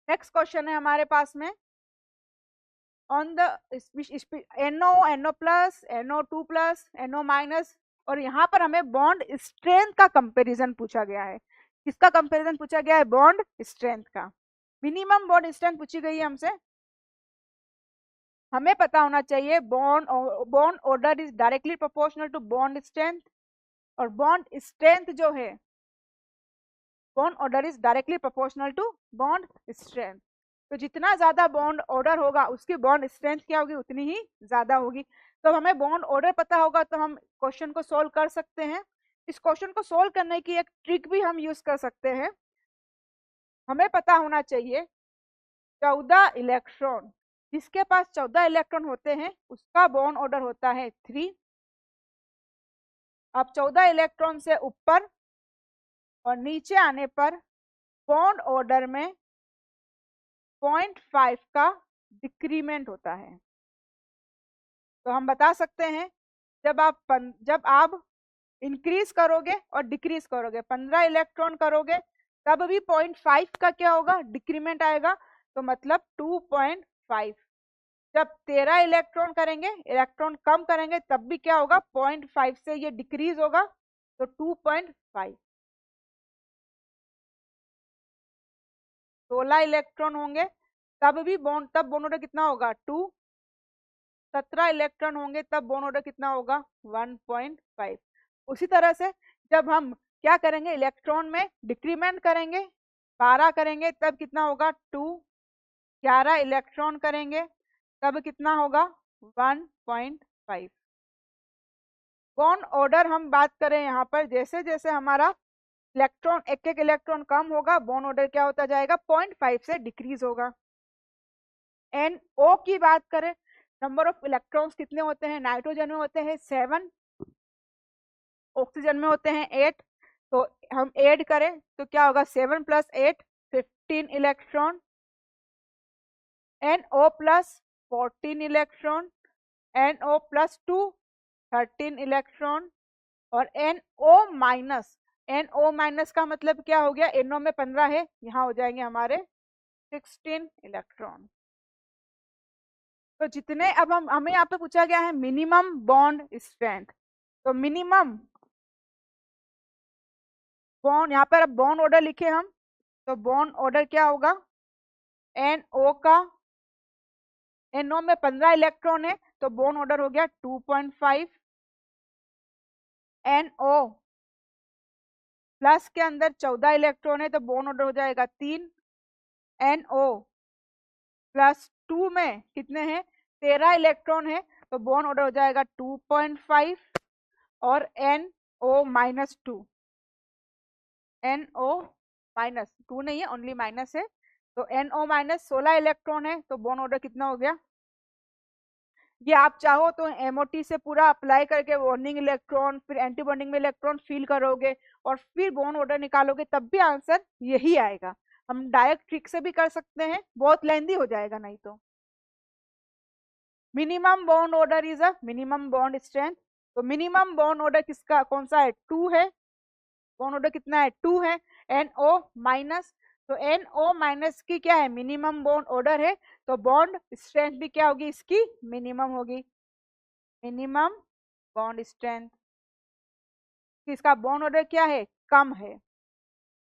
Next question है हमारे पास में on the NO, NO plus, NO2 plus, NO minus, और यहाँ पर हमें बॉन्ड स्ट्रेंथ का कंपैरिजन पूछा गया है। किसका कंपैरिजन पूछा गया है? बॉन्ड स्ट्रेंथ का। मिनिमम बॉन्ड स्ट्रेंथ पूछी गई है हमसे। हमें पता होना चाहिए bond order is directly proportional to bond strength, और बॉन्ड स्ट्रेंथ जो है, bond order is directly proportional to bond strength. तो जितना ज्यादा बॉन्ड ऑर्डर होगा उसकी बॉन्ड स्ट्रेंथ क्या होगी? उतनी ही ज्यादा होगी। तो हमें बॉन्ड ऑर्डर पता होगा तो हम क्वेश्चन को सोल्व कर सकते हैं। इस क्वेश्चन को सोल्व करने की एक ट्रिक भी हम यूज कर सकते हैं। हमें पता होना चाहिए 14 इलेक्ट्रॉन, जिसके पास 14 इलेक्ट्रॉन होते हैं उसका बॉन्ड ऑर्डर होता है 3। अब 14 इलेक्ट्रॉन से ऊपर और नीचे आने पर बॉन्ड ऑर्डर में 0.5 का डिक्रीमेंट होता है। तो हम बता सकते हैं जब आप इंक्रीज करोगे और डिक्रीज करोगे, 15 इलेक्ट्रॉन करोगे तब भी 0.5 का क्या होगा? डिक्रीमेंट आएगा। तो मतलब 2.5। जब 13 इलेक्ट्रॉन करेंगे, इलेक्ट्रॉन कम करेंगे, तब भी क्या होगा? 0.5 से ये डिक्रीज होगा, तो 2.5। 16 इलेक्ट्रॉन होंगे तब बॉन्ड ऑर्डर कितना होगा? 2। 17 इलेक्ट्रॉन होंगे तब बॉन्ड ऑर्डर कितना होगा? 1.5। उसी तरह से जब हम क्या करेंगे? इलेक्ट्रॉन में डिक्रीमेंट करेंगे, 12 करेंगे तब कितना होगा? 2। 11 इलेक्ट्रॉन करेंगे तब कितना होगा? 1.5। बॉन्ड ऑर्डर हम बात करें यहाँ पर, जैसे जैसे हमारा इलेक्ट्रॉन एक इलेक्ट्रॉन कम होगा, बॉन्ड ऑर्डर क्या होता जाएगा? 0.5 से डिक्रीज होगा। NO की बात करें, नंबर ऑफ इलेक्ट्रॉन्स कितने होते हैं? नाइट्रोजन में होते हैं 7, ऑक्सीजन में होते हैं 8। तो हम ऐड करें तो क्या होगा? 7 + 8 15 electron. NO plus 14 electron, NO plus 2 13 electron, और NO माइनस का मतलब क्या हो गया? NO में 15 है, यहाँ हो जाएंगे हमारे 16 इलेक्ट्रॉन। तो जितने अब हमें यहाँ पे पूछा गया है मिनिमम बॉन्ड स्ट्रेंथ। तो मिनिमम बॉन्ड, यहाँ पर अब बॉन्ड ऑर्डर लिखे हम, तो बॉन्ड ऑर्डर क्या होगा? NO का, NO में 15 इलेक्ट्रॉन है तो बॉन्ड ऑर्डर हो गया 2.5। NO प्लस के अंदर 14 इलेक्ट्रॉन है तो बॉन्ड ऑर्डर हो जाएगा 3। NO प्लस 2 में कितने हैं? 13 इलेक्ट्रॉन है तो बॉन्ड ऑर्डर हो जाएगा 2.5। और NO माइनस 2, NO माइनस 2 नहीं है, ओनली माइनस है, तो NO माइनस 16 इलेक्ट्रॉन है तो बॉन्ड ऑर्डर कितना हो गया? ये आप चाहो तो MOT से पूरा अप्लाई करके बॉन्डिंग इलेक्ट्रॉन, फिर एंटी बॉन्डिंग में इलेक्ट्रॉन फिल करोगे और फिर बॉन्ड ऑर्डर निकालोगे, तब भी आंसर यही आएगा। हम डायरेक्ट ट्रिक से भी कर सकते हैं, बहुत लेंदी हो जाएगा नहीं तो। Minimum bond order is a minimum bond strength. तो मिनिमम बॉन्ड ऑर्डर किसका कौन सा है? 2 है। बॉन्ड ऑर्डर कितना है? 2 है। NO माइनस, तो NO माइनस की क्या है? मिनिमम बॉन्ड ऑर्डर है, तो बॉन्ड स्ट्रेंथ भी क्या होगी? इसकी मिनिमम होगी। मिनिमम बॉन्ड स्ट्रेंथ, इसका बॉन्ड ऑर्डर क्या है? कम है,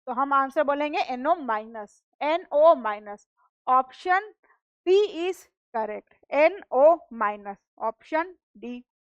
तो हम आंसर बोलेंगे NO minus. NO minus, option D is correct. NO minus, option D